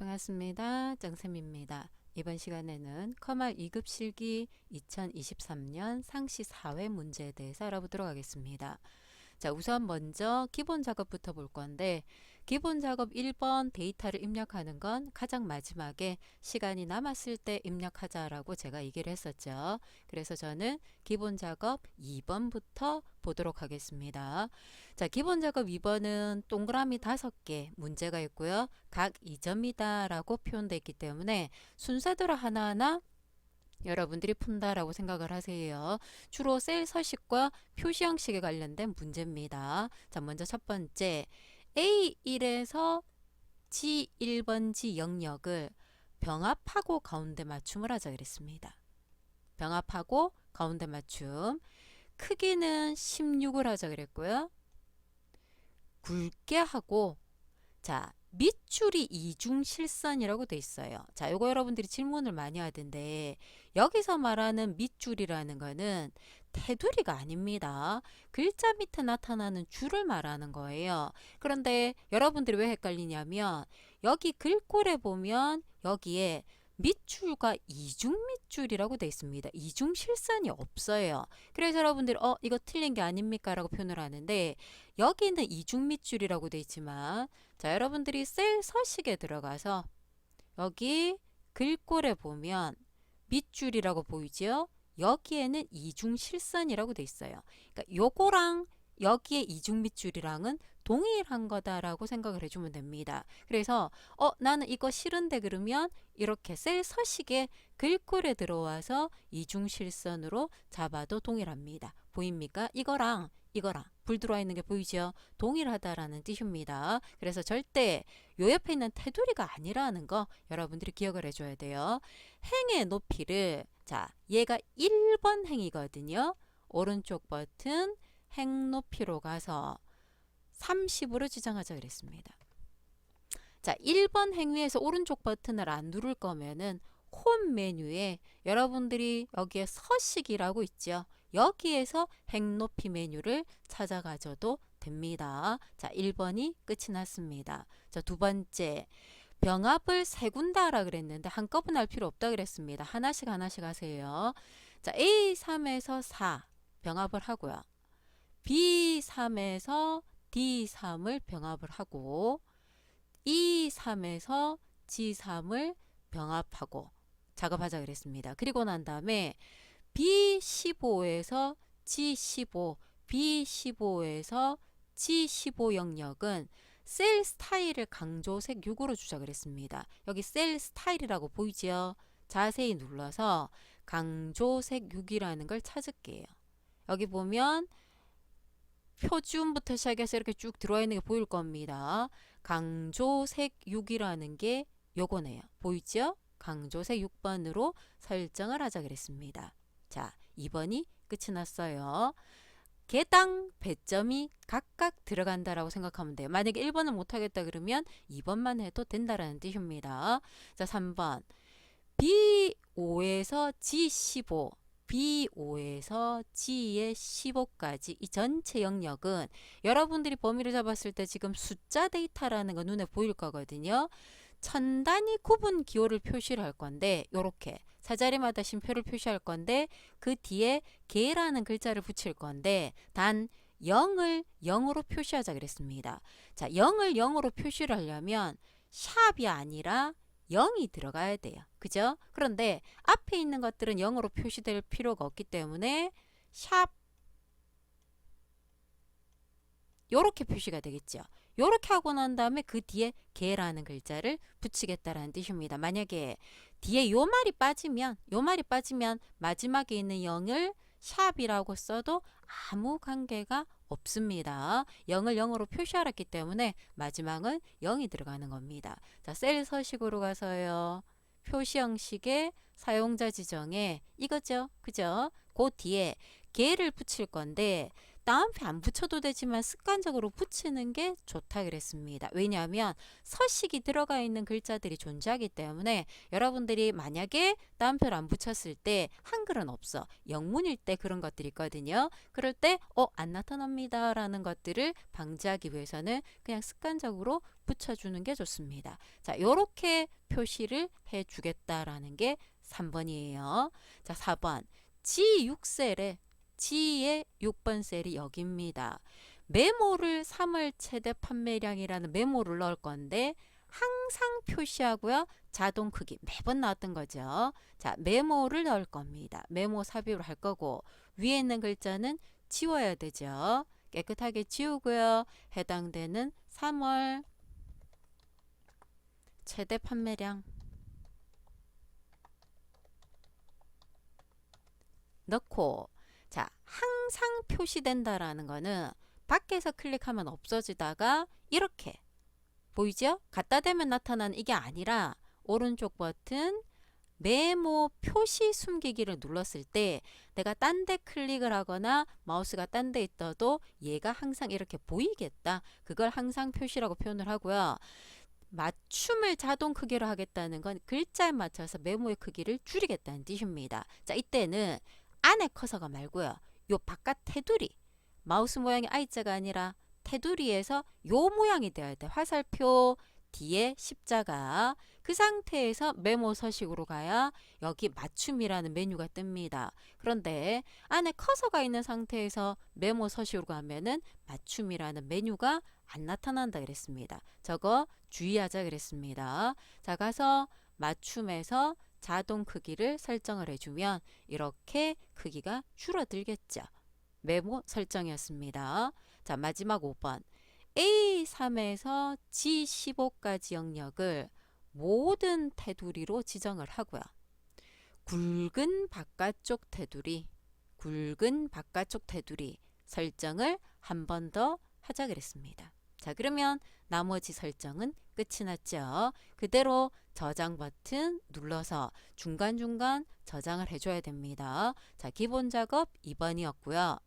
반갑습니다. 정쌤입니다. 이번 시간에는 커말 2급 실기 2023년 상시 4회 문제에 대해서 알아보도록 하겠습니다. 자, 우선 먼저 기본 작업부터 볼 건데, 기본 작업 1번 데이터를 입력하는 건 가장 마지막에 시간이 남았을 때 입력하자라고 제가 얘기를 했었죠. 그래서 저는 기본 작업 2번부터 보도록 하겠습니다. 자, 기본 작업 2번은 동그라미 5개 문제가 있고요. 각 2점이다 라고 표현되어 있기 때문에 순서대로 하나하나 여러분들이 푼다라고 생각을 하세요. 주로 셀 서식과 표시 형식에 관련된 문제입니다. 자, 먼저 첫 번째 A1에서 G1번지 영역을 병합하고 가운데 맞춤을 하자 그랬습니다. 병합하고 가운데 맞춤. 크기는 16을 하자 그랬고요. 굵게 하고, 자, 밑줄이 이중실선이라고 돼 있어요. 자, 요거 여러분들이 질문을 많이 하던데, 여기서 말하는 밑줄이라는 거는 테두리가 아닙니다. 글자 밑에 나타나는 줄을 말하는 거예요. 그런데 여러분들이 왜 헷갈리냐면, 여기 글꼴에 보면 여기에 밑줄과 이중 밑줄이라고 돼 있습니다. 이중 실선이 없어요. 그래서 여러분들이 이거 틀린 게 아닙니까? 라고 표현을 하는데, 여기는 이중 밑줄이라고 돼 있지만, 자, 여러분들이 셀 서식에 들어가서 여기 글꼴에 보면 밑줄이라고 보이죠? 여기에는 이중 실선이라고 돼 있어요. 그러니까 요거랑 여기에 이중 밑줄이랑은 동일한 거다라고 생각을 해주면 됩니다. 그래서 나는 이거 싫은데 그러면 이렇게 셀 서식에 글꼴에 들어와서 이중 실선으로 잡아도 동일합니다. 보입니까? 이거랑 불 들어와 있는 게 보이죠? 동일하다라는 뜻입니다. 그래서 절대 요 옆에 있는 테두리가 아니라는 거 여러분들이 기억을 해줘야 돼요. 행의 높이를, 자, 얘가 1번 행이거든요. 오른쪽 버튼 행 높이로 가서 30으로 지정하자 그랬습니다. 자, 1번 행위에서 오른쪽 버튼을 안 누를 거면은 홈 메뉴에 여러분들이 여기에 서식이라고 있죠. 여기에서 행 높이 메뉴를 찾아가셔도 됩니다. 자, 1번이 끝이 났습니다. 자, 두 번째. 병합을 세 군다라 그랬는데 한꺼번에 할 필요 없다 그랬습니다. 하나씩 하세요. 자, A3에서 4 병합을 하고요. B3에서 D3을 병합을 하고 E3에서 G3을 병합하고 작업하자 그랬습니다. 그리고 난 다음에 B15에서 G15, B15에서 G15 영역은 셀 스타일을 강조색 6으로 주자 그랬습니다. 여기 셀 스타일이라고 보이죠? 자세히 눌러서 강조색 6이라는 걸 찾을게요. 여기 보면 표준부터 시작해서 이렇게 쭉 들어와 있는 게 보일 겁니다. 강조색 6이라는 게 요거네요. 보이죠? 강조색 6번으로 설정을 하자 그랬습니다. 자, 2번이 끝이 났어요. 개당 배점이 각각 들어간다라고 생각하면 돼요. 만약에 1번을 못하겠다 그러면 2번만 해도 된다라는 뜻입니다. 자, 3번. B5에서 G15, B5에서 G의 15까지 이 전체 영역은 여러분들이 범위를 잡았을 때 지금 숫자 데이터라는 거 눈에 보일 거거든요. 천 단위 구분 기호를 표시를 할 건데 요렇게 사자리마다 쉼표를 표시할 건데 그 뒤에 개라는 글자를 붙일 건데 단 0을 0으로 표시하자 그랬습니다. 자, 0을 0으로 표시를 하려면 샵이 아니라 0이 들어가야 돼요. 그죠? 그런데 앞에 있는 것들은 0으로 표시될 필요가 없기 때문에 샵 요렇게 표시가 되겠죠. 요렇게 하고 난 다음에 그 뒤에 개라는 글자를 붙이겠다라는 뜻입니다. 만약에 뒤에 요 말이 빠지면 마지막에 있는 0을 샵이라고 써도 아무 관계가 없습니다. 0을 0으로 표시하였기 때문에 마지막은 0이 들어가는 겁니다. 자, 셀 서식으로 가서요. 표시 형식의 사용자 지정에 이거죠. 그죠? 그 뒤에 개를 붙일 건데 따옴표 안 붙여도 되지만 습관적으로 붙이는 게 좋다 그랬습니다. 왜냐하면 서식이 들어가 있는 글자들이 존재하기 때문에 여러분들이 만약에 따옴표를 안 붙였을 때 한글은 없어. 영문일 때 그런 것들이 있거든요. 그럴 때 안 나타납니다 라는 것들을 방지하기 위해서는 그냥 습관적으로 붙여주는 게 좋습니다. 자, 요렇게 표시를 해주겠다라는 게 3번이에요. 자, 4번. G6셀에 G의 6번 셀이 여기입니다. 메모를 3월 최대 판매량이라는 메모를 넣을 건데 항상 표시하고요. 자동 크기 매번 나왔던 거죠. 자, 메모를 넣을 겁니다. 메모 삽입을 할 거고 위에 있는 글자는 지워야 되죠. 깨끗하게 지우고요. 해당되는 3월 최대 판매량 넣고 자, 항상 표시된다라는 거는 밖에서 클릭하면 없어지다가 이렇게 보이죠? 갖다 대면 나타나는 이게 아니라 오른쪽 버튼 메모 표시 숨기기를 눌렀을 때 내가 딴 데 클릭을 하거나 마우스가 딴 데 있어도 얘가 항상 이렇게 보이겠다. 그걸 항상 표시라고 표현을 하고요. 맞춤을 자동 크기로 하겠다는 건 글자에 맞춰서 메모의 크기를 줄이겠다는 뜻입니다. 자, 이때는 안에 커서가 말고요. 요 바깥 테두리 마우스 모양이 I자가 아니라 테두리에서 요 모양이 되어야 돼. 화살표 뒤에 십자가 그 상태에서 메모 서식으로 가야 여기 맞춤이라는 메뉴가 뜹니다. 그런데 안에 커서가 있는 상태에서 메모 서식으로 가면은 맞춤이라는 메뉴가 안 나타난다 그랬습니다. 저거 주의하자 그랬습니다. 자, 가서 맞춤에서 자동 크기를 설정을 해주면 이렇게 크기가 줄어들겠죠. 메모 설정이었습니다. 자, 마지막 5번. A3에서 G15까지 영역을 모든 테두리로 지정을 하고요. 굵은 바깥쪽 테두리 설정을 한 번 더 하자 그랬습니다. 자, 그러면 나머지 설정은 끝이 났죠. 그대로 저장 버튼 눌러서 중간중간 저장을 해줘야 됩니다. 자, 기본 작업 2번이었고요.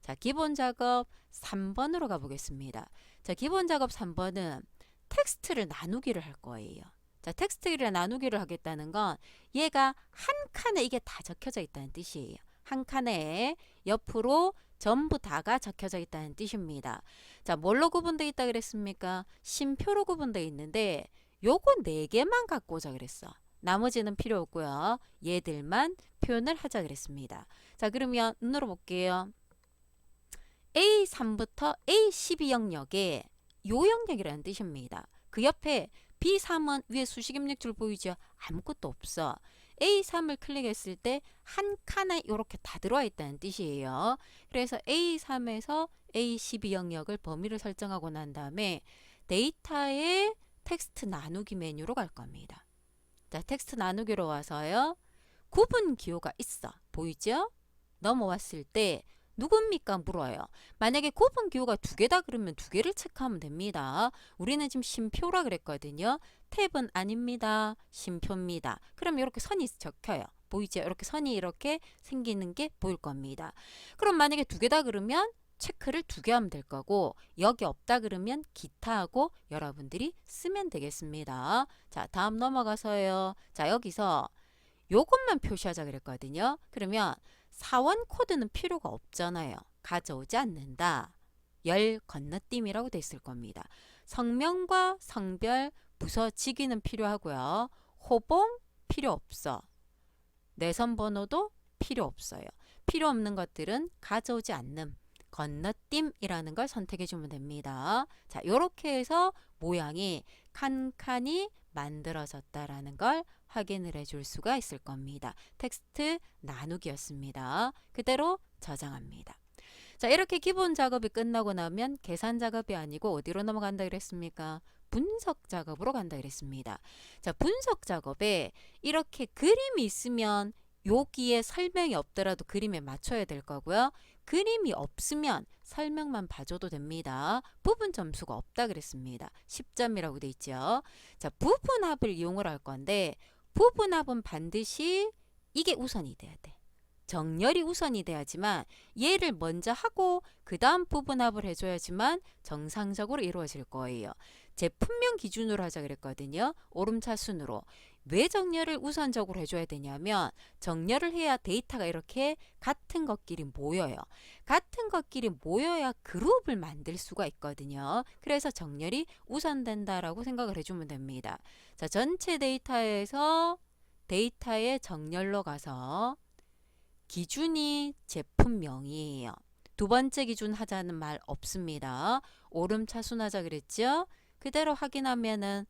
자, 기본 작업 3번으로 가보겠습니다. 자, 기본 작업 3번은 텍스트를 나누기를 할 거예요. 자, 텍스트를 나누기를 하겠다는 건 얘가 한 칸에 이게 다 적혀져 있다는 뜻이에요. 한 칸에 옆으로 전부 다가 적혀져 있다는 뜻입니다. 자, 뭘로 구분되어 있다 그랬습니까? 심표로 구분되어 있는데 요거 4개만 갖고 오자 그랬어. 나머지는 필요 없고요. 얘들만 표현을 하자 그랬습니다. 자, 그러면 눈으로 볼게요. A3부터 A12 영역에 요 영역이라는 뜻입니다. 그 옆에 B3은 위에 수식 입력줄 보이죠? 아무것도 없어. A3을 클릭했을 때 한 칸에 이렇게 다 들어와 있다는 뜻이에요. 그래서 A3에서 A12 영역을 범위를 설정하고 난 다음에 데이터의 텍스트 나누기 메뉴로 갈 겁니다. 자, 텍스트 나누기로 와서요. 구분 기호가 있어. 보이죠? 넘어왔을 때 누굽니까? 물어요. 만약에 구분 기호가 2개다 그러면 2개를 체크하면 됩니다. 우리는 지금 심표라 그랬거든요. 탭은 아닙니다. 심표입니다. 그럼 이렇게 선이 적혀요. 보이죠? 이렇게 선이 이렇게 생기는 게 보일 겁니다. 그럼 만약에 2개다 그러면 체크를 2개 하면 될 거고 여기 없다 그러면 기타 하고 여러분들이 쓰면 되겠습니다. 자, 다음 넘어가서요. 자, 여기서 요것만 표시하자 그랬거든요. 그러면 사원 코드는 필요가 없잖아요. 가져오지 않는다. 열 건너뛰기라고 돼 있을 겁니다. 성명과 성별, 부서 직위는 필요하고요. 호봉 필요 없어. 내선 번호도 필요 없어요. 필요 없는 것들은 가져오지 않는 건너뛰기라는 걸 선택해 주면 됩니다. 자, 요렇게 해서 모양이 칸칸이 만들어졌다라는 걸 확인을 해줄 수가 있을 겁니다. 텍스트 나누기였습니다. 그대로 저장합니다. 자, 이렇게 기본 작업이 끝나고 나면 계산 작업이 아니고 어디로 넘어간다 그랬습니까? 분석 작업으로 간다 그랬습니다. 자, 분석 작업에 이렇게 그림이 있으면 여기에 설명이 없더라도 그림에 맞춰야 될 거고요. 그림이 없으면 설명만 봐줘도 됩니다. 부분 점수가 없다 그랬습니다. 10점이라고 돼 있죠. 자, 부분합을 이용을 할 건데 부분합은 반드시 이게 우선이 돼야 돼. 정렬이 우선이 돼야지만 얘를 먼저 하고 그 다음 부분합을 해줘야지만 정상적으로 이루어질 거예요. 제품명 기준으로 하자 그랬거든요. 오름차순으로. 왜 정렬을 우선적으로 해줘야 되냐면 정렬을 해야 데이터가 이렇게 같은 것끼리 모여요. 같은 것끼리 모여야 그룹을 만들 수가 있거든요. 그래서 정렬이 우선된다라고 생각을 해주면 됩니다. 자, 전체 데이터에서 데이터의 정렬로 가서 기준이 제품명이에요. 두 번째 기준 하자는 말 없습니다. 오름차순 하자 그랬죠? 그대로 확인하면은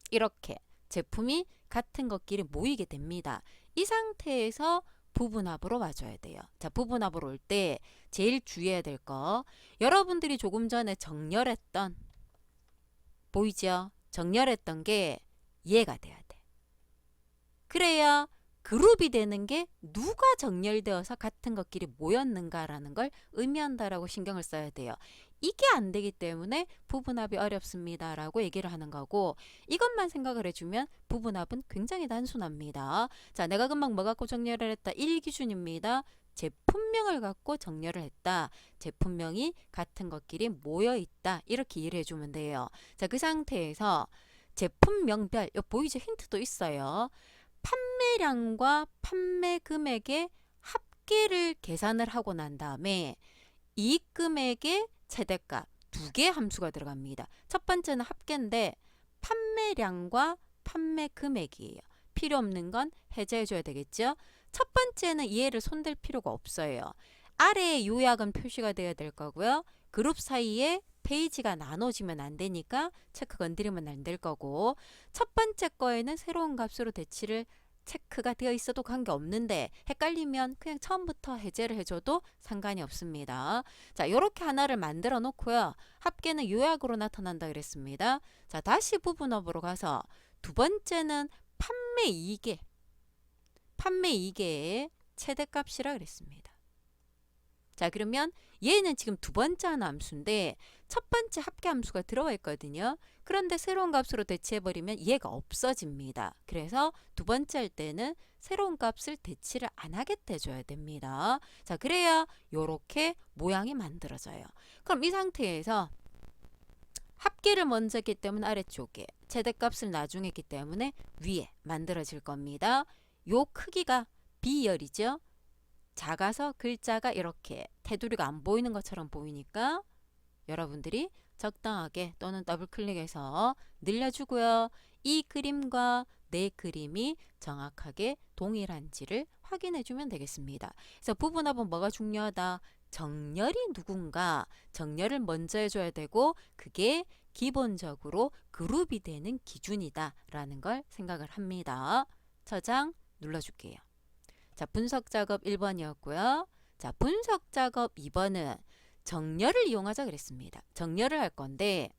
이렇게 제품이 같은 것끼리 모이게 됩니다. 이 상태에서 부분합으로 와줘야 돼요. 자, 부분합으로 올 때 제일 주의해야 될 거, 여러분들이 조금 전에 정렬했던, 보이죠? 정렬했던 게 이해가 돼야 돼. 그래야 그룹이 되는 게 누가 정렬되어서 같은 것끼리 모였는가라는 걸 의미한다라고 신경을 써야 돼요. 이게 안 되기 때문에 부분합이 어렵습니다 라고 얘기를 하는 거고, 이것만 생각을 해주면 부분합은 굉장히 단순합니다. 자, 내가 금방 뭐 갖고 정렬을 했다? 1기준입니다. 제품명을 갖고 정렬을 했다. 제품명이 같은 것끼리 모여있다. 이렇게 이해를 해주면 돼요. 자, 그 상태에서 제품명별, 여기 보이죠? 힌트도 있어요. 판매량과 판매 금액의 합계를 계산을 하고 난 다음에 이익 금액의 최대값 두 개의 함수가 들어갑니다. 첫 번째는 합계인데 판매량과 판매 금액이에요. 필요 없는 건 해제해 줘야 되겠죠. 첫 번째는 이해를 손댈 필요가 없어요. 아래에 요약은 표시가 되어야 될 거고요. 그룹 사이에 페이지가 나눠지면 안 되니까 체크 건드리면 안 될 거고, 첫 번째 거에는 새로운 값으로 대치를 체크가 되어 있어도 관계없는데 헷갈리면 그냥 처음부터 해제를 해줘도 상관이 없습니다. 자, 이렇게 하나를 만들어 놓고요. 합계는 요약으로 나타난다 그랬습니다. 자, 다시 부분업으로 가서 두 번째는 판매 이익의 최대값이라 그랬습니다. 자, 그러면 얘는 지금 두 번째 하나 함수인데 첫 번째 합계 함수가 들어가 있거든요. 그런데 새로운 값으로 대체해버리면 얘가 없어집니다. 그래서 두 번째 할 때는 새로운 값을 대치를 안 하겠다 해줘야 됩니다. 자, 그래야 요렇게 모양이 만들어져요. 그럼 이 상태에서 합계를 먼저 했기 때문에 아래쪽에, 최대값을 나중에 했기 때문에 위에 만들어질 겁니다. 요 크기가 B열이죠. 작아서 글자가 이렇게 테두리가 안 보이는 것처럼 보이니까 여러분들이 적당하게 또는 더블 클릭해서 늘려주고요. 이 그림과 내 그림이 정확하게 동일한지를 확인해 주면 되겠습니다. 그래서 부분합은 뭐가 중요하다? 정렬이 누군가, 정렬을 먼저 해줘야 되고 그게 기본적으로 그룹이 되는 기준이다 라는 걸 생각을 합니다. 저장 눌러줄게요. 자, 분석 작업 1번이었고요. 자, 분석 작업 2번은 정렬을 이용하자 그랬습니다. 정렬을 할 건데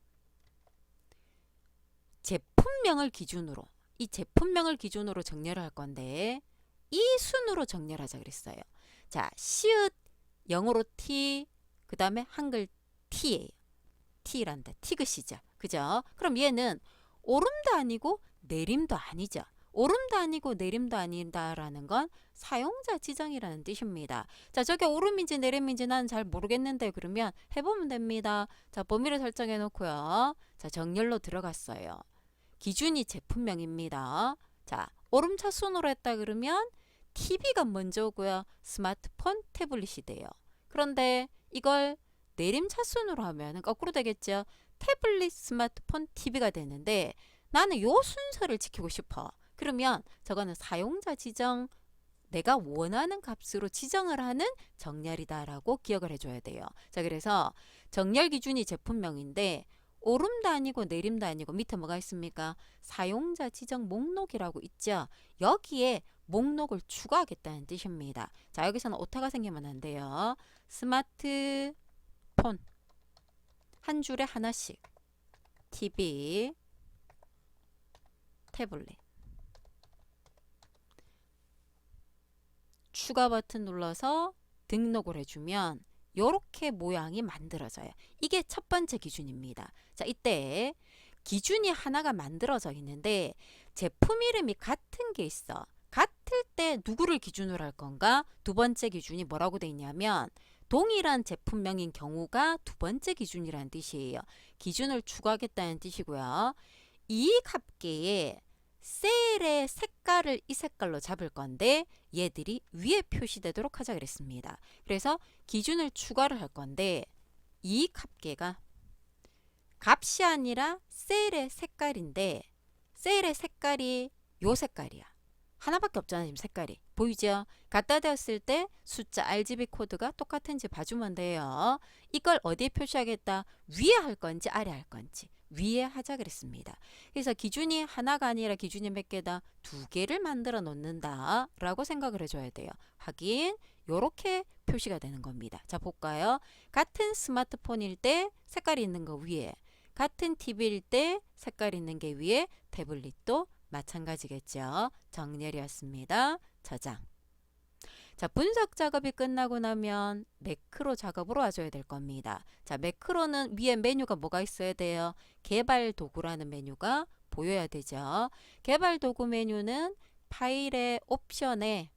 제품명을 기준으로, 이 제품명을 기준으로 정렬을 할 건데 이 순으로 정렬하자 그랬어요. 자, 시읒 영어로 T, 그 다음에 한글 T예요. T란다. 티그시죠. 그죠? 그럼 얘는 오름도 아니고 내림도 아니죠. 오름도 아니고 내림도 아니다라는 건 사용자 지정이라는 뜻입니다. 자, 저게 오름인지 내림인지 난 잘 모르겠는데 그러면 해보면 됩니다. 자, 범위를 설정해 놓고요. 자, 정렬로 들어갔어요. 기준이 제품명입니다. 자, 오름차순으로 했다 그러면 TV가 먼저 오고요. 스마트폰, 태블릿이 돼요. 그런데 이걸 내림차순으로 하면 거꾸로 되겠죠. 태블릿, 스마트폰, TV가 되는데 나는 요 순서를 지키고 싶어. 그러면 저거는 사용자 지정, 내가 원하는 값으로 지정을 하는 정렬이다라고 기억을 해줘야 돼요. 자, 그래서 정렬 기준이 제품명인데 오름도 아니고 내림도 아니고 밑에 뭐가 있습니까? 사용자 지정 목록이라고 있죠. 여기에 목록을 추가하겠다는 뜻입니다. 자, 여기서는 오타가 생기면 안 돼요. 스마트폰 한 줄에 하나씩, TV, 태블릿. 추가 버튼 눌러서 등록을 해주면 이렇게 모양이 만들어져요. 이게 첫 번째 기준입니다. 자, 이때 기준이 하나가 만들어져 있는데 제품 이름이 같은 게 있어. 같을 이때 누구를 기준으로 할 건가? 두 번째 기준이 뭐라고 돼 있냐면 동일한 제품명인 경우가 두 번째 기준이라는 뜻이에요. 기준을 추가하겠다는 뜻이고요. 이익합계에 셀의 색깔을 이 색깔로 잡을 건데 얘들이 위에 표시되도록 하자 그랬습니다. 그래서 기준을 추가를 할 건데 이익합계가 값이 아니라 셀의 색깔인데 셀의 색깔이 요 색깔이야. 하나밖에 없잖아 지금 색깔이. 보이죠? 갖다 대었을 때 숫자 RGB 코드가 똑같은지 봐주면 돼요. 이걸 어디에 표시하겠다? 위에 할 건지 아래 할 건지. 위에 하자 그랬습니다. 그래서 기준이 하나가 아니라 기준이 몇 개다? 두 개를 만들어 놓는다 라고 생각을 해줘야 돼요. 확인. 요렇게 표시가 되는 겁니다. 자 볼까요? 같은 스마트폰일 때 색깔이 있는 거 위에, 같은 TV일 때 색깔 있는 게 위에, 태블릿도 마찬가지겠죠. 정렬이었습니다. 저장. 자, 분석 작업이 끝나고 나면 매크로 작업으로 와줘야 될 겁니다. 자, 매크로는 위에 메뉴가 뭐가 있어야 돼요? 개발 도구라는 메뉴가 보여야 되죠. 개발 도구 메뉴는 파일의 옵션에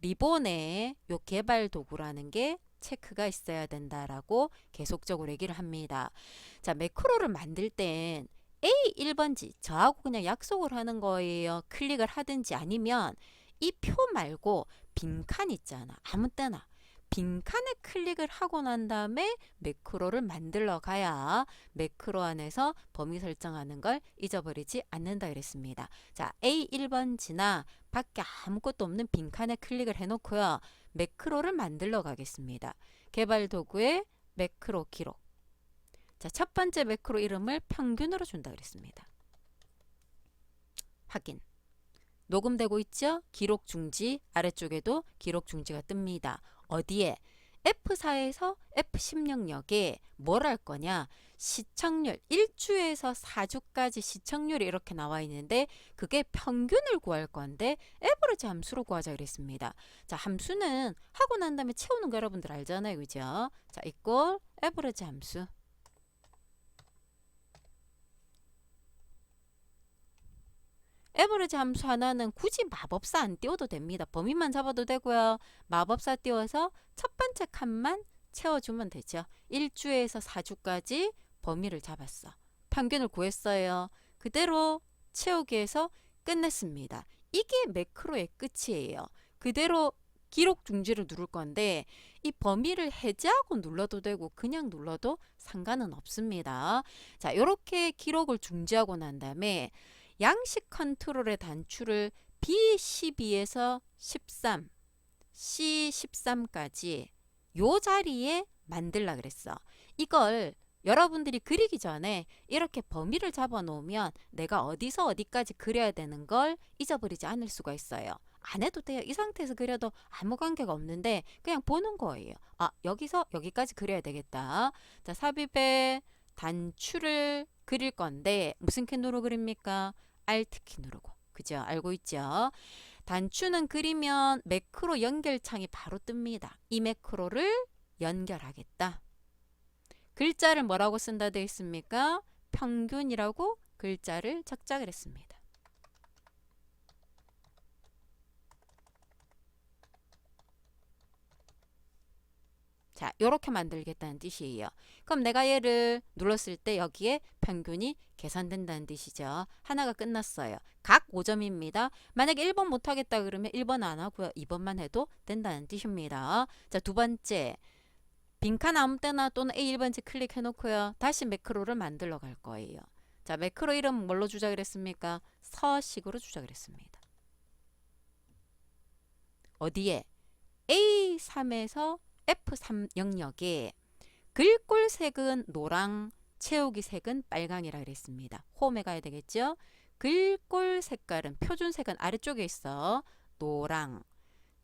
리본에 요 개발 도구라는 게 체크가 있어야 된다라고 계속적으로 얘기를 합니다. 자, 매크로를 만들 땐 A 1번지 저하고 그냥 약속을 하는 거예요. 클릭을 하든지 아니면 이 표 말고 빈칸 있잖아. 아무 때나 빈칸에 클릭을 하고 난 다음에 매크로를 만들러 가야 매크로 안에서 범위 설정하는 걸 잊어버리지 않는다 그랬습니다. 자, A 1번지나 밖에 아무것도 없는 빈칸에 클릭을 해놓고요. 매크로를 만들러 가겠습니다. 개발 도구에 매크로 기록. 자, 첫 번째 매크로 이름을 평균으로 준다 그랬습니다. 확인. 녹음되고 있죠? 기록 중지. 아래쪽에도 기록 중지가 뜹니다. 어디에? F4에서 F16역에 뭘 할 거냐? 시청률 1주에서 4주까지 시청률이 이렇게 나와 있는데 그게 평균을 구할 건데 에버리지 함수로 구하자 그랬습니다. 자, 함수는 하고 난 다음에 채우는 거 여러분들 알잖아요. 그죠? 자, 이꼴 에버리지 함수. 에버리지 함수 하나는 굳이 마법사 안 띄워도 됩니다. 범위만 잡아도 되고요. 마법사 띄워서 첫 번째 칸만 채워주면 되죠. 1주에서 4주까지 범위를 잡았어. 평균을 구했어요. 그대로 채우기 해서 끝냈습니다. 이게 매크로의 끝이에요. 그대로 기록 중지를 누를 건데 이 범위를 해제하고 눌러도 되고 그냥 눌러도 상관은 없습니다. 자, 이렇게 기록을 중지하고 난 다음에 양식 컨트롤의 단추를 B12에서 13, C13까지 요 자리에 만들라 그랬어. 이걸 여러분들이 그리기 전에 이렇게 범위를 잡아 놓으면 내가 어디서 어디까지 그려야 되는 걸 잊어버리지 않을 수가 있어요. 안 해도 돼요. 이 상태에서 그려도 아무 관계가 없는데 그냥 보는 거예요. 아, 여기서 여기까지 그려야 되겠다. 자, 삽입의 단추를 그릴 건데 무슨 키 누르고 그립니까? Alt 키 누르고. 그죠? 알고 있죠? 단추는 그리면 매크로 연결창이 바로 뜹니다. 이 매크로를 연결하겠다. 글자를 뭐라고 쓴다 되어 있습니까? 평균이라고 글자를 적자 그랬습니다. 자, 요렇게 만들겠다는 뜻이에요. 그럼 내가 얘를 눌렀을 때 여기에 평균이 계산된다는 뜻이죠. 하나가 끝났어요. 각 5점입니다. 만약에 1번 못하겠다 그러면 1번 안 하고요. 2번만 해도 된다는 뜻입니다. 자, 두 번째. 빈칸 아무 때나 또는 A1번지 클릭해 놓고요. 다시 매크로를 만들러 갈 거예요. 자, 매크로 이름 뭘로 주자 그랬습니까? 서식으로 주자 그랬습니다. 어디에? A3에서 F3 영역에 글꼴 색은 노랑, 채우기 색은 빨강이라 그랬습니다. 홈에 가야 되겠죠? 글꼴 색깔은 표준 색은 아래쪽에 있어. 노랑.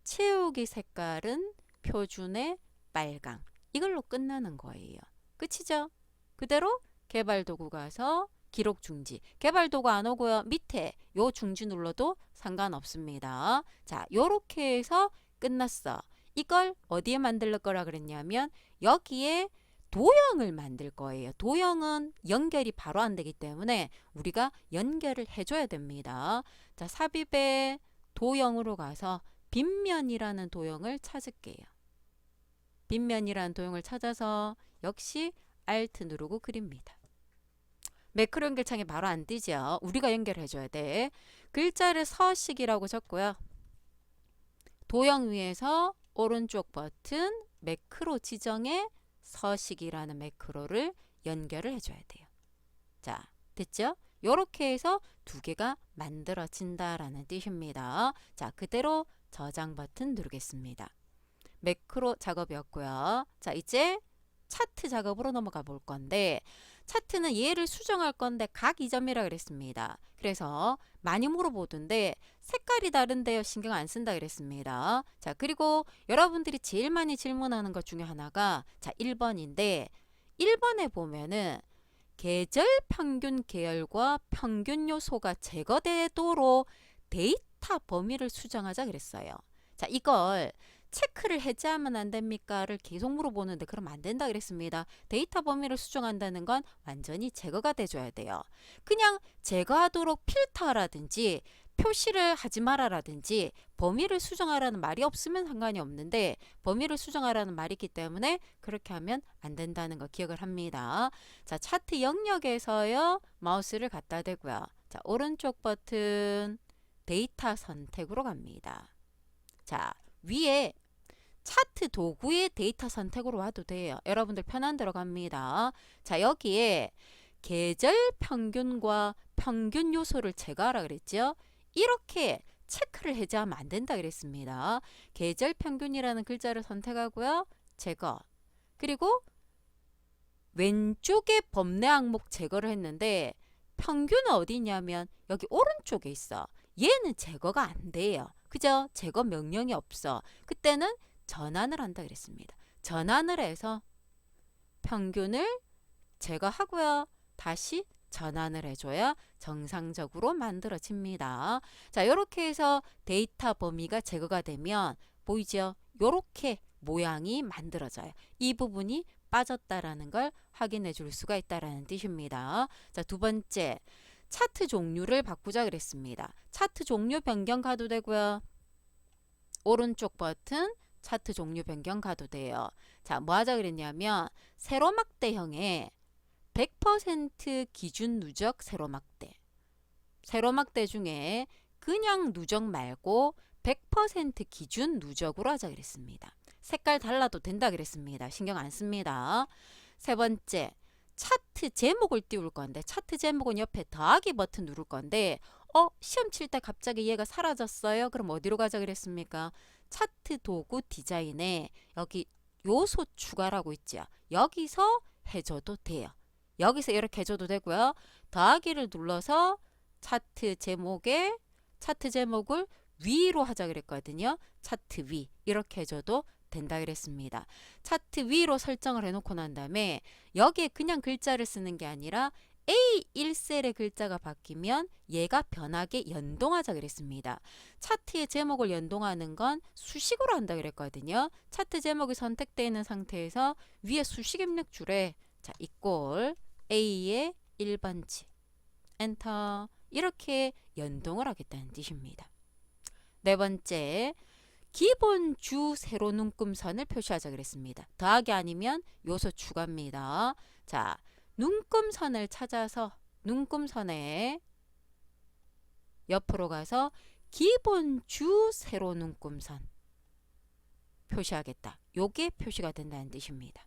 채우기 색깔은 표준의 빨강. 이걸로 끝나는 거예요. 끝이죠? 그대로 개발 도구 가서 기록 중지. 개발 도구 안 오고요. 밑에 요 중지 눌러도 상관없습니다. 자, 요렇게 해서 끝났어. 이걸 어디에 만들 거라 그랬냐면 여기에 도형을 만들 거예요. 도형은 연결이 바로 안 되기 때문에 우리가 연결을 해줘야 됩니다. 자, 삽입의 도형으로 가서 빗면이라는 도형을 찾을게요. 빗면이라는 도형을 찾아서 역시 Alt 누르고 그립니다. 매크로 연결창에 바로 안 뜨죠. 우리가 연결해줘야 돼. 글자를 서식이라고 적고요. 도형 위에서 오른쪽 버튼 매크로 지정에 서식이라는 매크로를 연결을 해줘야 돼요. 자, 됐죠? 요렇게 해서 두 개가 만들어진다라는 뜻입니다. 자, 그대로 저장 버튼 누르겠습니다. 매크로 작업이었고요. 자, 이제 차트 작업으로 넘어가 볼 건데 차트는 얘를 수정할 건데 각 2점이라 그랬습니다. 그래서 많이 물어보던데 색깔이 다른데요. 신경 안 쓴다 그랬습니다. 자, 그리고 여러분들이 제일 많이 질문하는 것 중에 하나가 자, 1번인데 1번에 보면은 계절 평균 계열과 평균 요소가 제거되도록 데이터 범위를 수정하자 그랬어요. 자, 이걸 체크를 해제하면 안 됩니까?를 계속 물어보는데 그럼 안 된다 그랬습니다. 데이터 범위를 수정한다는 건 완전히 제거가 돼줘야 돼요. 그냥 제거하도록 필터라든지 표시를 하지 말아라든지 범위를 수정하라는 말이 없으면 상관이 없는데 범위를 수정하라는 말이 있기 때문에 그렇게 하면 안 된다는 거 기억을 합니다. 자, 차트 영역에서요. 마우스를 갖다 대고요. 자, 오른쪽 버튼 데이터 선택으로 갑니다. 자, 위에 차트 도구의 데이터 선택으로 와도 돼요. 여러분들 편한 대로 갑니다. 자, 여기에 계절 평균과 평균 요소를 제거하라 그랬죠. 이렇게 체크를 해제하면 안 된다 그랬습니다. 계절 평균이라는 글자를 선택하고요. 제거. 그리고 왼쪽에 범례 항목 제거를 했는데 평균은 어디 있냐면 여기 오른쪽에 있어. 얘는 제거가 안 돼요. 그죠? 제거 명령이 없어. 그때는 전환을 한다 그랬습니다. 전환을 해서 평균을 제거하고요. 다시 전환을 해줘야 정상적으로 만들어집니다. 자, 이렇게 해서 데이터 범위가 제거가 되면 보이죠? 이렇게 모양이 만들어져요. 이 부분이 빠졌다라는 걸 확인해 줄 수가 있다라는 뜻입니다. 자, 두 번째, 차트 종류를 바꾸자 그랬습니다. 차트 종류 변경 가도 되고요. 오른쪽 버튼 차트 종류 변경 가도 돼요. 자, 뭐 하자 그랬냐면 세로막대형의 100% 기준 누적 세로막대. 세로막대 중에 그냥 누적 말고 100% 기준 누적으로 하자 그랬습니다. 색깔 달라도 된다 그랬습니다. 신경 안 씁니다. 세 번째, 차트 제목을 띄울 건데 차트 제목은 옆에 더하기 버튼 누를 건데 시험 칠 때 갑자기 얘가 사라졌어요. 그럼 어디로 가자 그랬습니까? 차트 도구 디자인에 여기 요소 추가라고 있죠. 여기서 해줘도 돼요. 여기서 이렇게 해줘도 되고요. 더하기를 눌러서 차트 제목을 위로 하자 그랬거든요. 차트 위 이렇게 해줘도 된다 그랬습니다. 차트 위로 설정을 해놓고 난 다음에 여기에 그냥 글자를 쓰는 게 아니라 A1셀의 글자가 바뀌면 얘가 변하게 연동하자 그랬습니다. 차트의 제목을 연동하는 건 수식으로 한다 그랬거든요. 차트 제목이 선택되어 있는 상태에서 위에 수식 입력줄에 자, 이꼴 A의 1번지 엔터 이렇게 연동을 하겠다는 뜻입니다. 네 번째, 기본 주 세로 눈금선을 표시하자 그랬습니다. 더하기 아니면 요소 추가입니다. 자, 눈금선을 찾아서 눈금선에 옆으로 가서 기본 주 세로 눈금선 표시하겠다. 요게 표시가 된다는 뜻입니다.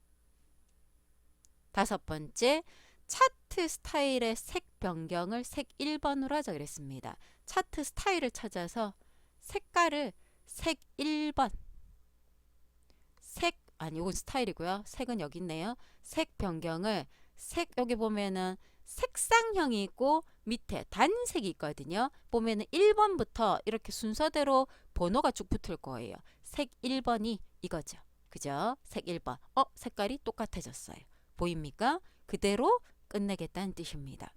다섯 번째, 차트 스타일의 색 변경을 색 1번으로 하자 그랬습니다. 차트 스타일을 찾아서 색깔을 색 1번 이건 스타일이고요. 색은 여기 있네요. 색 변경을 색 여기 보면은 색상형이 있고 밑에 단색이 있거든요. 보면은 1번부터 이렇게 순서대로 번호가 쭉 붙을 거예요. 색 1번이 이거죠. 그죠? 색 1번. 색깔이 똑같아졌어요. 보입니까? 그대로 끝내겠다는 뜻입니다.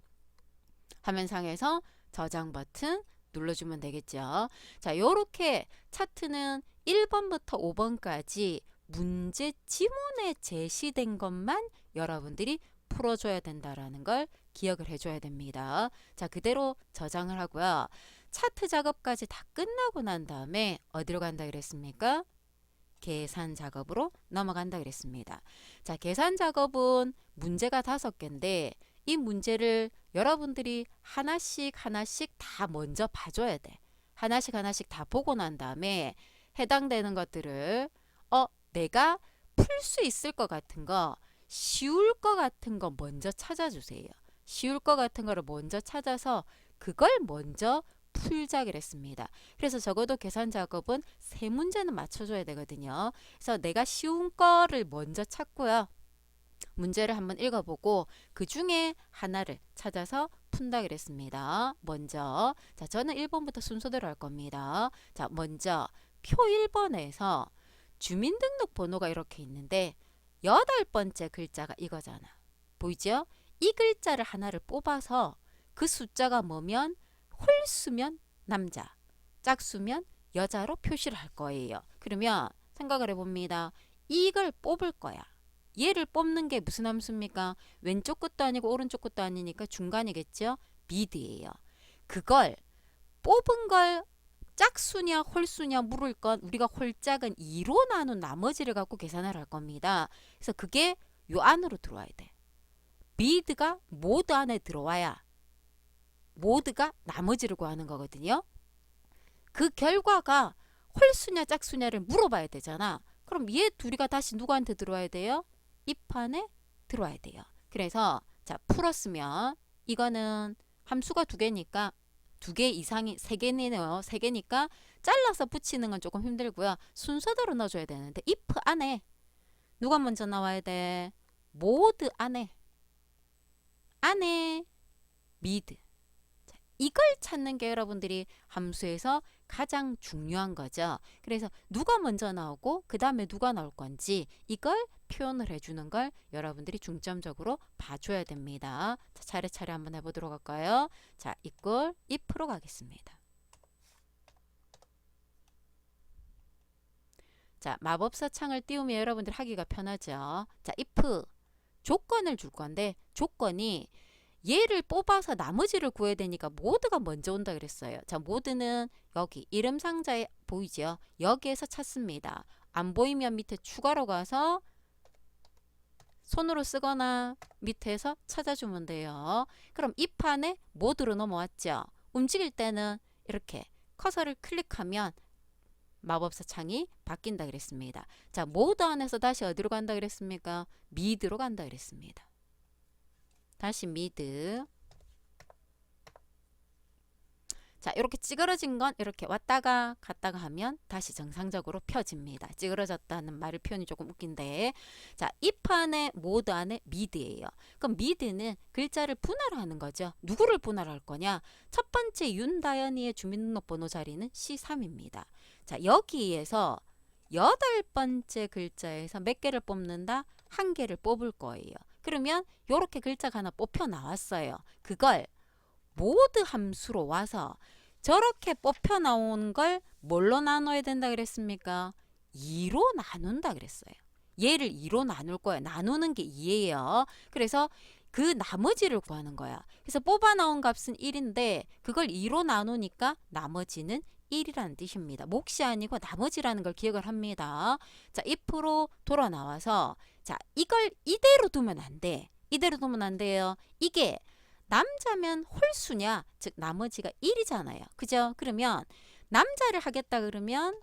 화면상에서 저장 버튼 눌러주면 되겠죠. 자, 요렇게 차트는 1번부터 5번까지 문제 지문에 제시된 것만 여러분들이 풀어줘야 된다라는 걸 기억을 해줘야 됩니다. 자, 그대로 저장을 하고요. 차트 작업까지 다 끝나고 난 다음에 어디로 간다 그랬습니까? 계산 작업으로 넘어간다 그랬습니다. 자, 계산 작업은 문제가 5개인데 이 문제를 여러분들이 하나씩 다 먼저 봐줘야 돼. 하나씩 다 보고 난 다음에 해당되는 것들을 내가 풀 수 있을 것 같은 거, 쉬울 것 같은 거 먼저 찾아주세요. 쉬울 것 같은 거를 먼저 찾아서 그걸 먼저 풀자 그랬습니다. 그래서 적어도 계산 작업은 3문제는 맞춰줘야 되거든요. 그래서 내가 쉬운 거를 먼저 찾고요. 문제를 한번 읽어보고 그 중에 하나를 찾아서 푼다 그랬습니다. 먼저 자, 저는 1번부터 순서대로 할 겁니다. 자, 먼저 표 1번에서 주민등록번호가 이렇게 있는데 8번째 글자가 이거잖아. 보이죠? 이 글자를 하나를 뽑아서 그 숫자가 뭐면 홀수면 남자, 짝수면 여자로 표시를 할 거예요. 그러면 생각을 해봅니다. 이걸 뽑을 거야. 얘를 뽑는 게 무슨 함수입니까? 왼쪽 끝도 아니고 오른쪽 끝도 아니니까 중간이겠죠? 미드예요. 그걸 뽑은 걸 짝수냐 홀수냐 물을 건 우리가 홀짝은 2로 나눈 나머지를 갖고 계산을 할 겁니다. 그래서 그게 요 안으로 들어와야 돼. 미드가 모드 안에 들어와야 모드가 나머지를 구하는 거거든요. 그 결과가 홀수냐 짝수냐를 물어봐야 되잖아. 그럼 얘 둘이가 다시 누구한테 들어와야 돼요? 이 판에 들어와야 돼요. 그래서 자, 풀었으면 이거는 함수가 2개니까 2개 이상이 3개네요. 3개니까 잘라서 붙이는 건 조금 힘들고요. 순서대로 넣어줘야 되는데 if 안에 누가 먼저 나와야 돼? 모드 안에 미드. 자, 이걸 찾는 게 여러분들이 함수에서 가장 중요한 거죠. 그래서 누가 먼저 나오고 그 다음에 누가 나올 건지 이걸 표현을 해주는 걸 여러분들이 중점적으로 봐줘야 됩니다. 자, 차례차례 한번 해보도록 할까요? 자, 이꼴 if로 가겠습니다. 자, 마법사 창을 띄우면 여러분들 하기가 편하죠. 자, if 조건을 줄 건데 조건이 얘를 뽑아서 나머지를 구해야 되니까 모드가 먼저 온다 그랬어요. 자, 모드는 여기 이름 상자에 보이죠? 여기에서 찾습니다. 안 보이면 밑에 추가로 가서 손으로 쓰거나 밑에서 찾아주면 돼요. 그럼 이 판에 모드로 넘어왔죠. 움직일 때는 이렇게 커서를 클릭하면 마법사 창이 바뀐다 그랬습니다. 자, 모드 안에서 다시 어디로 간다 그랬습니까? 미드로 간다 그랬습니다. 다시 미드. 자, 이렇게 찌그러진 건 이렇게 왔다가 갔다가 하면 다시 정상적으로 펴집니다. 찌그러졌다는 말을 표현이 조금 웃긴데, 자, 이 판의 모드 안에 미드예요. 그럼 미드는 글자를 분할하는 거죠. 누구를 분할할 거냐? 첫 번째 윤다연이의 주민등록번호 자리는 C3입니다. 자, 여기에서 8번째 글자에서 몇 개를 뽑는다? 1개를 뽑을 거예요. 그러면 이렇게 글자가 하나 뽑혀 나왔어요. 그걸 모드 함수로 와서 저렇게 뽑혀 나온 걸 뭘로 나눠야 된다 그랬습니까? 2로 나눈다 그랬어요. 얘를 2로 나눌 거야. 나누는 게 2예요. 그래서 그 나머지를 구하는 거야. 그래서 뽑아 나온 값은 1인데 그걸 2로 나누니까 나머지는 1이라는 뜻입니다. 몫이 아니고 나머지라는 걸 기억을 합니다. 자, if로 돌아 나와서 자, 이걸 이대로 두면 안 돼. 이대로 두면 안 돼요. 이게 남자면 홀수냐, 즉 나머지가 1이잖아요. 그죠? 그러면 남자를 하겠다 그러면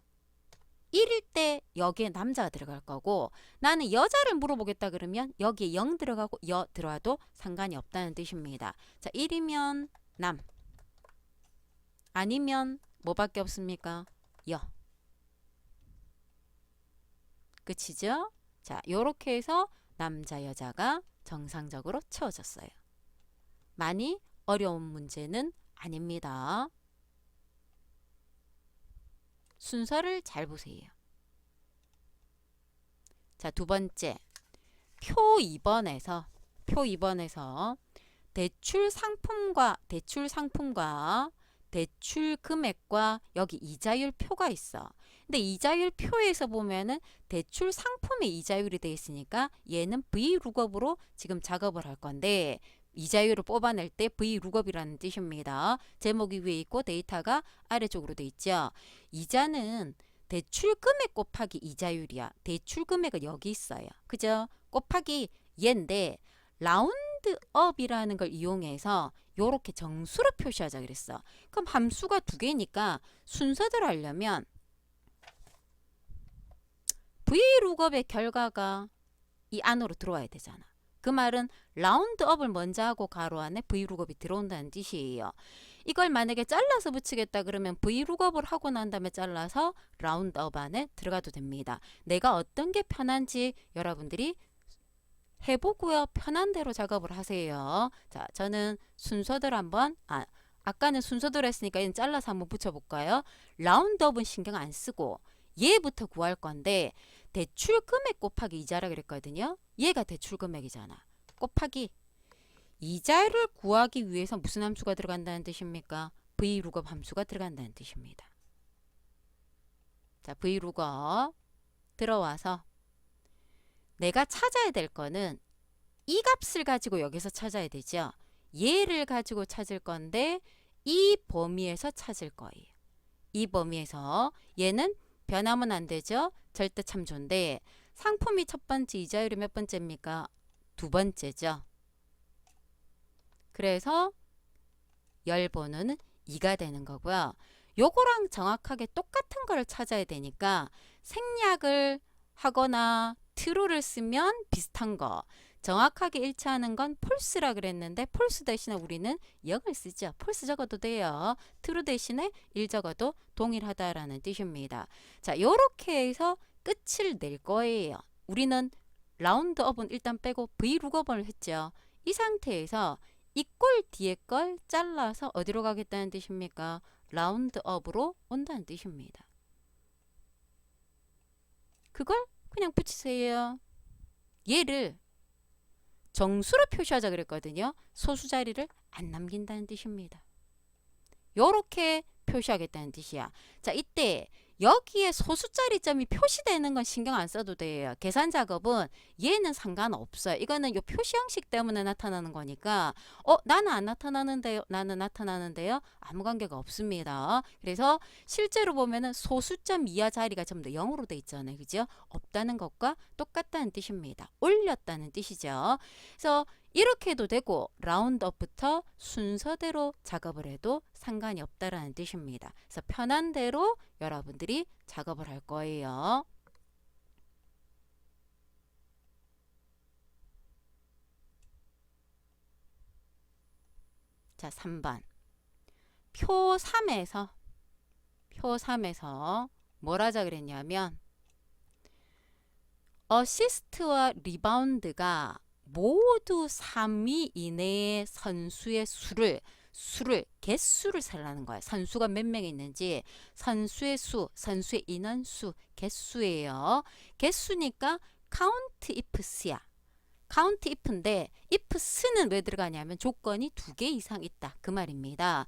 1일 때 여기에 남자가 들어갈 거고, 나는 여자를 물어보겠다 그러면 여기에 0 들어가고 여 들어와도 상관이 없다는 뜻입니다. 자, 1이면 남, 아니면 뭐밖에 없습니까? 여. 끝이죠? 자, 요렇게 해서 남자 여자가 정상적으로 채워졌어요. 많이 어려운 문제는 아닙니다. 순서를 잘 보세요. 자, 두 번째 표 2번에서 대출 상품과 대출 금액과 여기 이자율 표가 있어. 근데 이자율 표에서 보면은 대출 상품의 이자율이 되어 있으니까 얘는 V룩업으로 지금 작업을 할 건데 이자율을 뽑아낼 때 V룩업이라는 뜻입니다. 제목이 위에 있고 데이터가 아래쪽으로 돼 있죠. 이자는 대출 금액 곱하기 이자율이야. 대출 금액은 여기 있어요. 그죠? 곱하기 얘인데 라운드업이라는 걸 이용해서 요렇게 정수로 표시하자 그랬어. 그럼 함수가 두 개니까 순서대로 하려면 V룩업의 결과가 이 안으로 들어와야 되잖아. 그 말은 라운드업을 먼저 하고 가로 안에 V룩업이 들어온다는 뜻이에요. 이걸 만약에 잘라서 붙이겠다 그러면 V룩업을 하고 난 다음에 잘라서 라운드업 안에 들어가도 됩니다. 내가 어떤 게 편한지 여러분들이 해보고요. 편한 대로 작업을 하세요. 자, 저는 순서대로 한번 아까는 순서대로 했으니까 얘는 잘라서 한번 붙여볼까요? 라운드업은 신경 안 쓰고 얘부터 구할 건데 대출 금액 곱하기 이자라 그랬거든요. 얘가 대출 금액이잖아. 곱하기 이자를 구하기 위해서 무슨 함수가 들어간다는 뜻입니까? V룩업 함수가 들어간다는 뜻입니다. 자, V룩업 들어와서 내가 찾아야 될 거는 이 값을 가지고 여기서 찾아야 되죠. 얘를 가지고 찾을 건데 이 범위에서 찾을 거예요. 이 범위에서 얘는 변하면 안 되죠. 절대 참조인데 상품이 첫 번째 이자율이 몇 번째입니까? 두 번째죠. 그래서 열번호는 2가 되는 거고요. 요거랑 정확하게 똑같은 거를 찾아야 되니까 생략을 하거나 true를 쓰면 비슷한 거. 정확하게 일치하는 건 false라 그랬는데 false 대신에 우리는 0을 쓰죠. false 적어도 돼요. true 대신에 1 적어도 동일하다라는 뜻입니다. 자, 요렇게 해서 끝을 낼 거예요. 우리는 라운드업은 일단 빼고 V룩업을 했죠. 이 상태에서 이 꼴 뒤에 걸 잘라서 어디로 가겠다는 뜻입니까? 라운드업으로 온다는 뜻입니다. 그걸 그냥 붙이세요. 얘를 정수로 표시하자 그랬거든요. 소수 자리를 안 남긴다는 뜻입니다. 요렇게 표시하겠다는 뜻이야. 자, 이때 여기에 소수자리 점이 표시되는 건 신경 안 써도 돼요. 계산 작업은 얘는 상관없어요. 이거는 요 표시 형식 때문에 나타나는 거니까 나는 안 나타나는데요. 나는 나타나는데요. 아무 관계가 없습니다. 그래서 실제로 보면은 소수점 이하 자리가 전부 다 0으로 돼 있잖아요. 그죠? 없다는 것과 똑같다는 뜻입니다. 올렸다는 뜻이죠. 그래서 이렇게 해도 되고 라운드업부터 순서대로 작업을 해도 상관이 없다라는 뜻입니다. 그래서 편한 대로 여러분들이 작업을 할 거예요. 자, 3번. 표 3에서 뭘 하자 그랬냐면 어시스트와 리바운드가 모두 3위 이내의 선수의 개수를 세라는 거예요. 선수가 몇 명 있는지 선수의 수, 선수의 인원수, 개수예요. 개수니까 count ifs야. count if인데 ifs는 왜 들어가냐면 조건이 2개 이상 있다. 그 말입니다.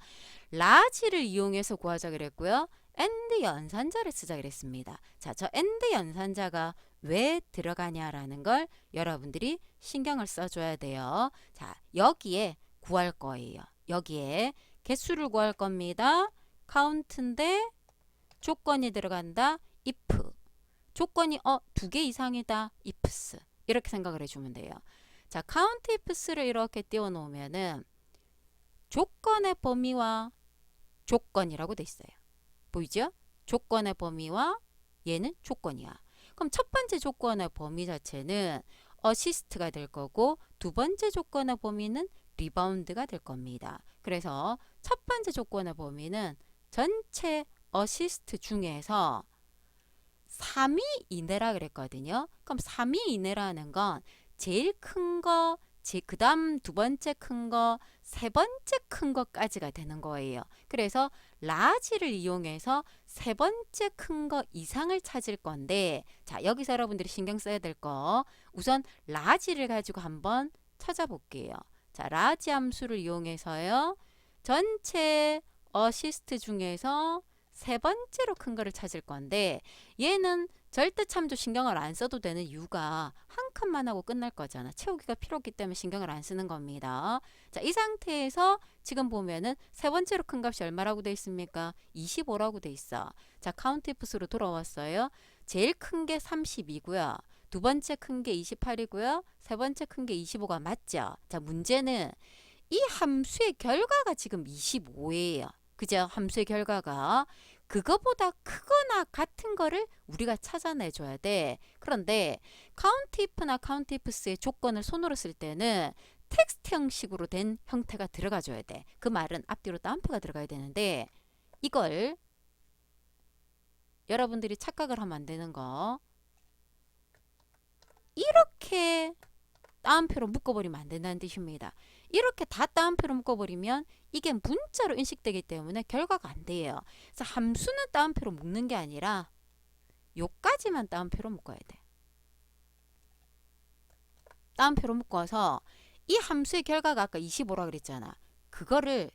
large를 이용해서 구하자 그랬고요. and 연산자를 쓰자 그랬습니다. 자, 저 and 연산자가 왜 들어가냐라는 걸 여러분들이 신경을 써줘야 돼요. 자, 여기에 구할 거예요. 여기에 개수를 구할 겁니다. count인데 조건이 들어간다. if. 조건이 2개 이상이다. ifs. 이렇게 생각을 해주면 돼요. 자, count ifs를 이렇게 띄워놓으면은 조건의 범위와 조건이라고 돼 있어요. 보이죠? 조건의 범위와 얘는 조건이야. 그럼 첫 번째 조건의 범위 자체는 어시스트가 될 거고 두 번째 조건의 범위는 리바운드가 될 겁니다. 그래서 첫 번째 조건의 범위는 전체 어시스트 중에서 3위 이내라 그랬거든요. 그럼 3위 이내라는 건 제일 큰 거, 그 다음 두 번째 큰 거, 세 번째 큰 거까지가 되는 거예요. 그래서 라지를 이용해서 세 번째 큰 거 이상을 찾을 건데, 자, 여기서 여러분들이 신경 써야 될 거, 우선 라지를 가지고 한번 찾아볼게요. 자, 라지 함수를 이용해서요. 전체 어시스트 중에서 세 번째로 큰 거를 찾을 건데 얘는 절대 참조 신경을 안 써도 되는 이유가 한 칸만 하고 끝날 거잖아. 채우기가 필요 없기 때문에 신경을 안 쓰는 겁니다. 자, 이 상태에서 지금 보면은 세 번째로 큰 값이 얼마라고 돼 있습니까? 25라고 돼 있어. 자, 카운트 ifs로 돌아왔어요. 제일 큰 게 32고요. 두 번째 큰 게 28이고요. 세 번째 큰 게 25가 맞죠? 자, 문제는 이 함수의 결과가 지금 25예요. 그죠? 함수의 결과가 그거보다 크거나 같은 거를 우리가 찾아내 줘야 돼. 그런데 카운트 if나 카운트 ifs의 조건을 손으로 쓸 때는 텍스트 형식으로 된 형태가 들어가 줘야 돼. 그 말은 앞뒤로 따옴표가 들어가야 되는데 이걸 여러분들이 착각을 하면 안 되는 거. 이렇게 따옴표로 묶어버리면 안 된다는 뜻입니다. 이렇게 다 따옴표로 묶어버리면 이게 문자로 인식되기 때문에 결과가 안 돼요. 그래서 함수는 따옴표로 묶는 게 아니라 요까지만 따옴표로 묶어야 돼. 따옴표로 묶어서 이 함수의 결과가 아까 25라 그랬잖아. 그거를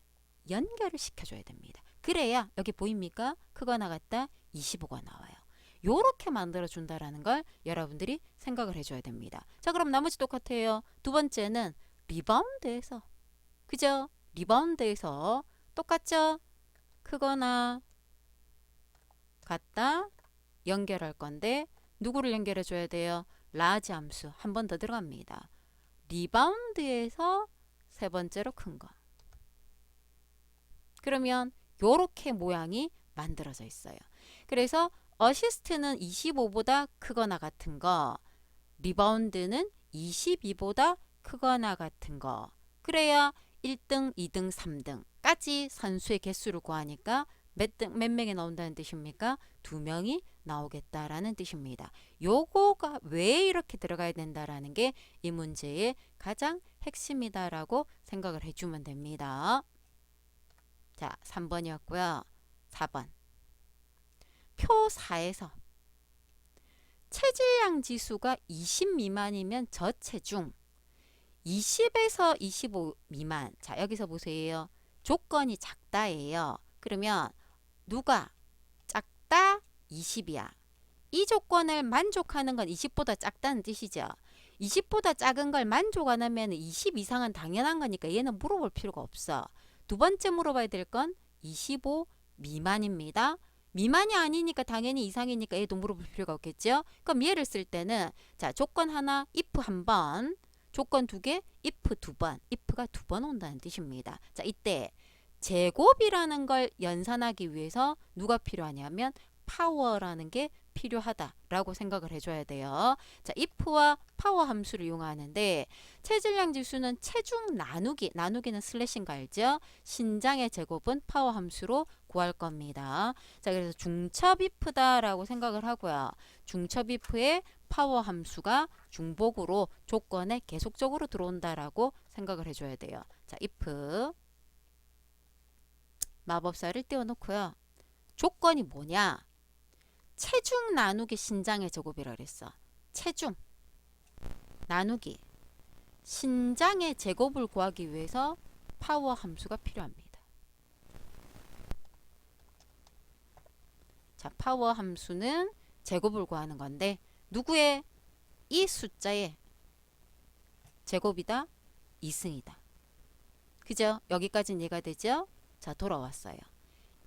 연결을 시켜줘야 됩니다. 그래야 여기 보입니까? 크거나 같다 25가 나와요. 요렇게 만들어 준다라는 걸 여러분들이 생각을 해줘야 됩니다. 자, 그럼 나머지 똑같아요. 두 번째는 리바운드에서, 그죠? 리바운드에서 똑같죠? 크거나 같다 연결할 건데 누구를 연결해 줘야 돼요? 라지 함수 한 번 더 들어갑니다. 리바운드에서 세 번째로 큰 거. 그러면 요렇게 모양이 만들어져 있어요. 그래서 어시스트는 25보다 크거나 같은 거, 리바운드는 22보다 크거나 같은 거. 그래야 1등, 2등, 3등까지 선수의 개수를 구하니까 몇 명이 나온다는 뜻입니까? 2명이 나오겠다라는 뜻입니다. 요거가 왜 이렇게 들어가야 된다라는 게 이 문제의 가장 핵심이다라고 생각을 해주면 됩니다. 자, 3번이었고요. 4번. 표 4에서 체질량 지수가 20 미만이면 저체중, 20에서 25 미만. 자, 여기서 보세요. 조건이 작다예요. 그러면 누가 작다 20이야. 이 조건을 만족하는 건 20보다 작다는 뜻이죠. 20보다 작은 걸 만족 안 하면 20 이상은 당연한 거니까 얘는 물어볼 필요가 없어. 두 번째 물어봐야 될 건 25 미만입니다. 미만이 아니니까 당연히 이상이니까 얘도 물어볼 필요가 없겠죠. 그럼 얘를 쓸 때는 자, 조건 하나 if 한 번, 조건 두 개 if 두 번, if가 두 번 온다는 뜻입니다. 자, 이때 제곱이라는 걸 연산하기 위해서 누가 필요하냐면 파워라는 게 필요하다라고 생각을 해줘야 돼요. 자, if와 파워 함수를 이용하는데 체질량 지수는 체중 나누기, 나누기는 슬래시인 거 알죠? 신장의 제곱은 파워 함수로 구할 겁니다. 자, 그래서 중첩 if다라고 생각을 하고요. 중첩 if의 파워 함수가 중복으로 조건에 계속적으로 들어온다라고 생각을 해줘야 돼요. 자, if 마법사를 띄워놓고요. 조건이 뭐냐? 체중 나누기 신장의 제곱이라 그랬어. 체중 나누기 신장의 제곱을 구하기 위해서 파워 함수가 필요합니다. 자, 파워 함수는 제곱을 구하는 건데 누구의 이 숫자의 제곱이다? 2승이다. 그죠? 여기까지는 이해가 되죠? 자, 돌아왔어요.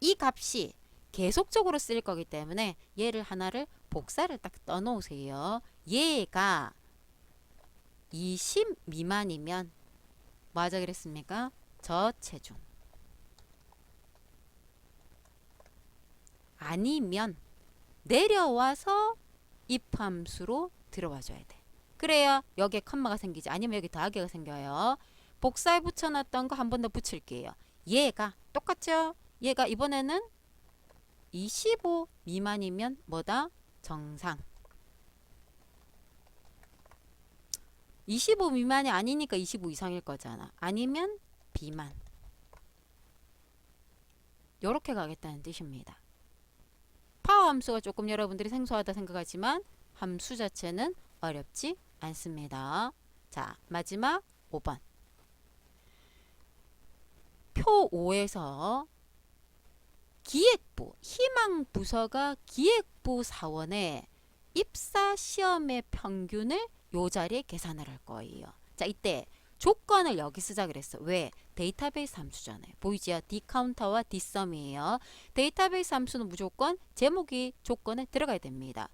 이 값이 계속적으로 쓰일 거기 때문에 얘를 하나를 복사를 딱 떠놓으세요. 얘가 20 미만이면 뭐 하자 그랬습니까? 저체중. 아니면 내려와서 if 함수로 들어와 줘야 돼. 그래야 여기에 컴마가 생기지. 아니면 여기 더하기가 생겨요. 복사에 붙여놨던 거 한 번 더 붙일게요. 얘가 똑같죠? 얘가 이번에는 25 미만이면 뭐다? 정상. 25 미만이 아니니까 25 이상일 거잖아. 아니면 비만. 요렇게 가겠다는 뜻입니다. 파워 함수가 조금 여러분들이 생소하다 생각하지만 함수 자체는 어렵지 않습니다. 자, 마지막 5번. 표 5에서 기획부, 희망부서가 기획부 사원의 입사 시험의 평균을 요 자리에 계산을 할 거예요. 자, 이때 조건을 여기 쓰자 그랬어. 왜? 데이터베이스 함수잖아요. 보이지요? 디카운터와 디썸이에요. 데이터베이스 함수는 무조건 제목이 조건에 들어가야 됩니다.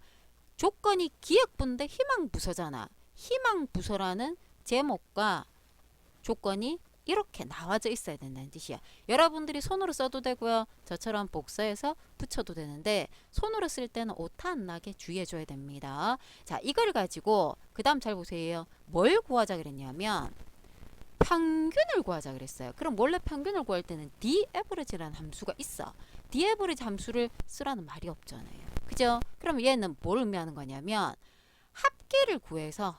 조건이 기획부인데 희망부서잖아. 희망부서라는 제목과 조건이 이렇게 나와져 있어야 된다는 뜻이야. 여러분들이 손으로 써도 되고요. 저처럼 복사해서 붙여도 되는데 손으로 쓸 때는 오타 안 나게 주의해 줘야 됩니다. 자, 이걸 가지고 그 다음 잘 보세요. 뭘 구하자 그랬냐면 평균을 구하자 그랬어요. 그럼 원래 평균을 구할 때는 d-average라는 함수가 있어. d-average 함수를 쓰라는 말이 없잖아요. 그죠? 그럼 얘는 뭘 의미하는 거냐면 합계를 구해서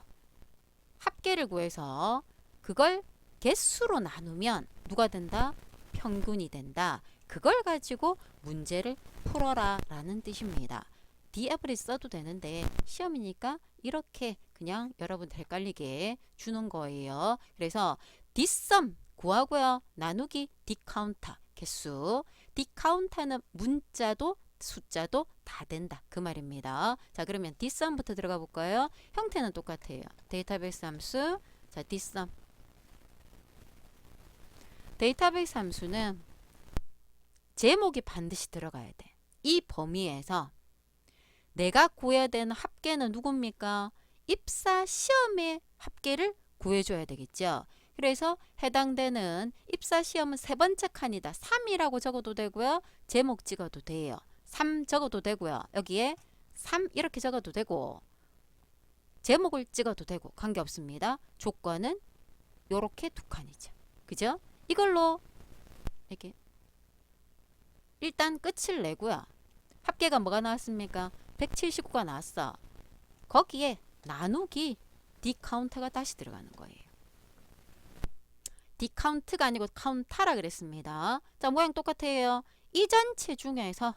그걸 개수로 나누면 누가 된다? 평균이 된다. 그걸 가지고 문제를 풀어라 라는 뜻입니다. d-average 써도 되는데 시험이니까 이렇게 그냥 여러분 헷갈리게 주는 거예요. 그래서 dsum 구하고요. 나누기 dcounter 개수. dcounter는 문자도 숫자도 다 된다. 그 말입니다. 자, 그러면 dsum부터 들어가 볼까요? 형태는 똑같아요. 데이터베이스 함수. 자, dsum. 데이터베이스 함수는 제목이 반드시 들어가야 돼. 이 범위에서 내가 구해야 되는 합계는 누굽니까? 입사 시험의 합계를 구해줘야 되겠죠. 그래서 해당되는 입사 시험은 세 번째 칸이다. 3이라고 적어도 되고요. 제목 찍어도 돼요. 3 적어도 되고요. 여기에 3 이렇게 적어도 되고 제목을 찍어도 되고 관계없습니다. 조건은 요렇게 두 칸이죠. 그죠? 이걸로 이렇게 일단 끝을 내고요. 합계가 뭐가 나왔습니까? 179가 나왔어. 거기에 나누기 디카운트가 다시 들어가는 거예요. 디카운트가 아니고 카운타라 그랬습니다. 자, 모양 똑같아요. 이 전체 중에서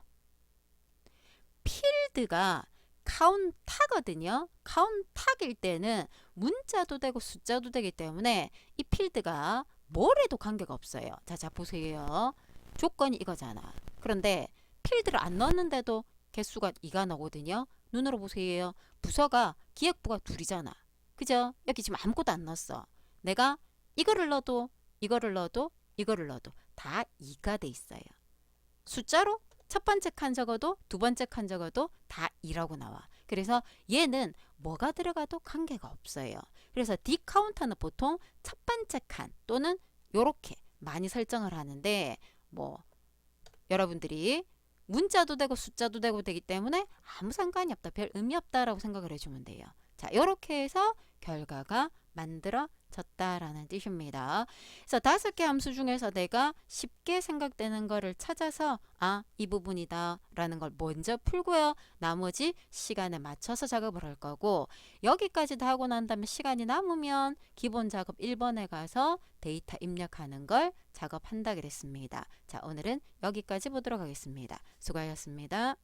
필드가 카운타거든요. 카운타일 때는 문자도 되고 숫자도 되기 때문에 이 필드가 뭘 해도 관계가 없어요. 자 보세요. 조건이 이거잖아. 그런데 필드를 안 넣었는데도 개수가 2가 나오거든요. 눈으로 보세요. 부서가 기획부가 둘이잖아. 그죠? 여기 지금 아무것도 안 넣었어. 내가 이거를 넣어도 이거를 넣어도 이거를 넣어도 다 2가 돼 있어요. 숫자로 첫 번째 칸 적어도 두 번째 칸 적어도 다 2라고 나와. 그래서 얘는 뭐가 들어가도 관계가 없어요. 그래서 디카운터는 보통 첫 번째 칸 또는 요렇게 많이 설정을 하는데 뭐 여러분들이 문자도 되고 숫자도 되기 때문에 아무 상관이 없다. 별 의미 없다라고 생각을 해주면 돼요. 자, 요렇게 해서 결과가 만들어졌다라는 뜻입니다. 그래서 5개 함수 중에서 내가 쉽게 생각되는 거를 찾아서 이 부분이다 라는 걸 먼저 풀고요. 나머지 시간에 맞춰서 작업을 할 거고 여기까지 다 하고 난 다음에 시간이 남으면 기본 작업 1번에 가서 데이터 입력하는 걸 작업한다 그랬습니다. 자, 오늘은 여기까지 보도록 하겠습니다. 수고하셨습니다.